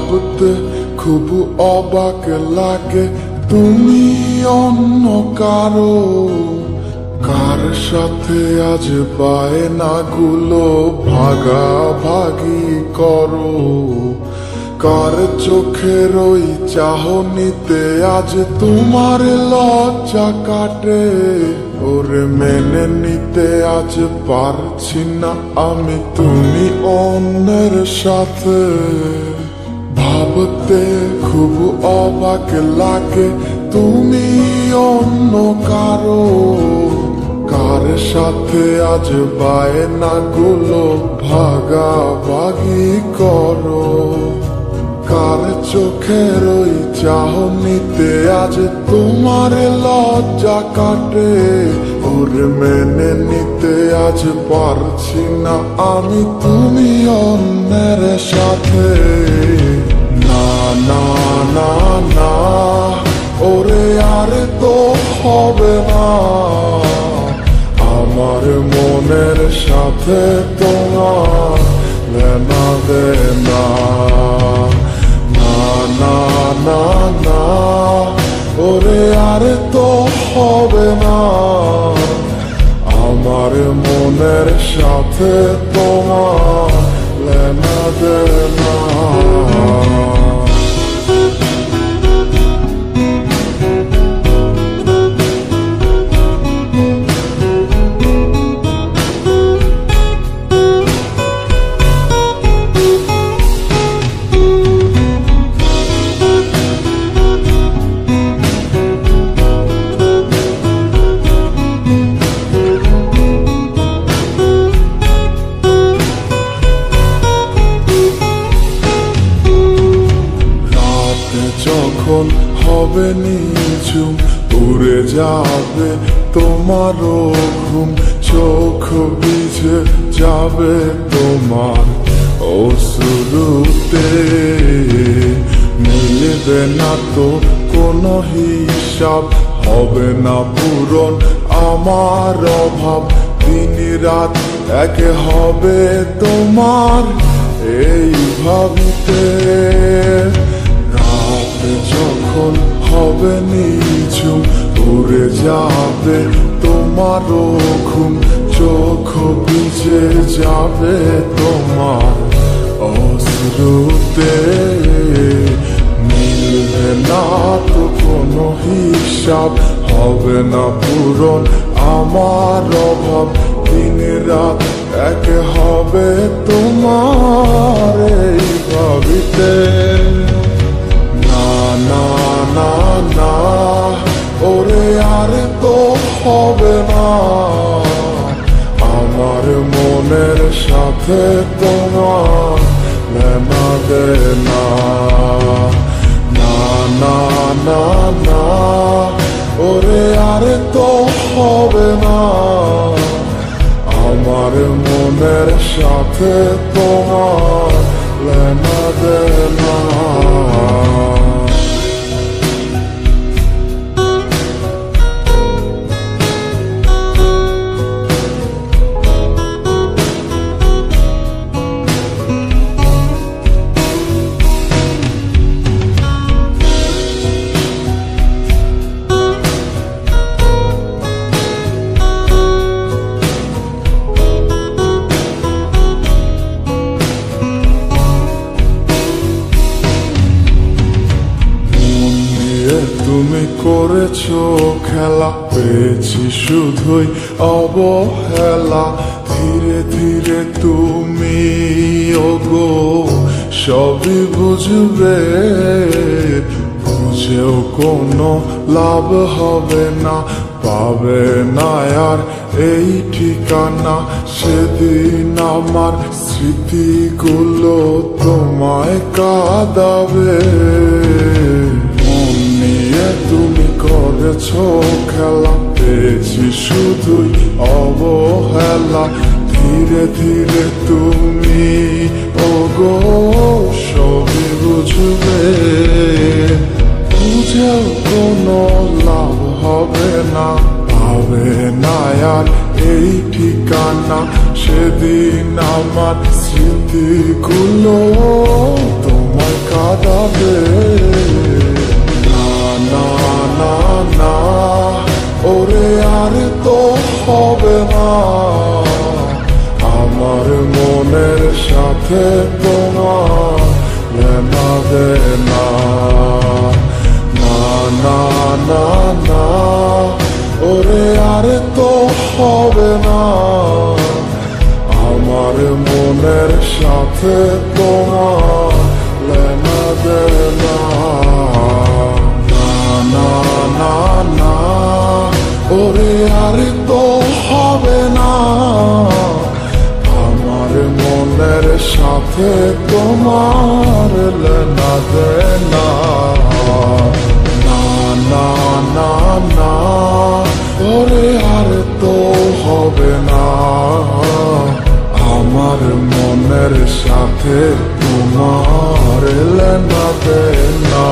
ভাবতে খুব অবাক লাগে তুমি অন্য কারো, কার সাথে আজ বায়নাগুলো ভাগাভাগি করো, কার চোখের ওই চাহনিতে আজ তোমার লজ্জা কাটে। ওরে মেনে নিতে আজ পারছি না আমি তুমি অন্যের সাথে, ভাবতে খুব অবাক লাগে তুমি অন্য কারো, কার সাথে আজ বায়নাগুলো ভাগাভাগি করো, কার চোখের ওই চাহনিতে আজ তোমার লজ্জা কাটে। ওরে মেনে নিতে আজ পারছি না আমি তুমি অন্যের সাথে। না না না না ওরে আর তো হবে না, আমার মনের সাথে তোমার লেনা দেনা। না না না না ওরে আর তো হবে না, আমার মনের সাথে তোমার লেনা দেনা। যখন হবে নিঝুম উড়ে যাবে তোমারও ঘুম, চোখ ভিজে যাবে তোমার অশ্রুতে, মিলবে না তো কোনো হিসাব, হবে না পূরণ আমার অভাব, দিন রাত এক হবে তোমার এই ভাবিতে। যখন হবে নিঝুম উড়ে যাবে তোমারও ঘুম, চোখ ভিজে যাবে তোমার অশ্রুতে, মিলবে না তো কোনো হিসাব, হবে না পূরণ আমার অভাব, দিন রাত এক হবে তোমার এই ভাবিতে। না না না ওরে আর তো হবে না, আমার মনের সাথে তোমার লেনা দেনা। না না না না ওরে আর তো হবে না, আমার মনের সাথে তোমার লেনা দেনা। তুমি করেছো খেলা, পেয়েছি শুধুই অবহেলা, ধীরে ধীরে তুমি ওগো সবই বুঝবে, বুঝেও কোনো লাভ হবে না, পাবে না আর এই ঠিকানা। সেদিন আমার স্মৃতিগুলো তোমায় কাঁদাবে, তুমি করেছো খেলা, পেয়েছি শুধুই অবহেলা, ধীরে ধীরে তুমি ওগো সবই বুঝবে, বুঝেও কোনো লাভ হবে না, পাবে না আর এই ঠিকানা। সেদিন আমার স্মৃতিগুলো তোমায় কাঁদা সাথে তোমার লেনা দেনা না না না না ওরে আরে তো হবে না আমার মনের সাথে তোমার লেনা দেনা না না না না ওরে আরে তো হবে না আমার মনের সাথে তোমার লেনা দেনা না না না না ওরে আরে তো হবে না আমার মনের সাথে তোমার লেনা দেনা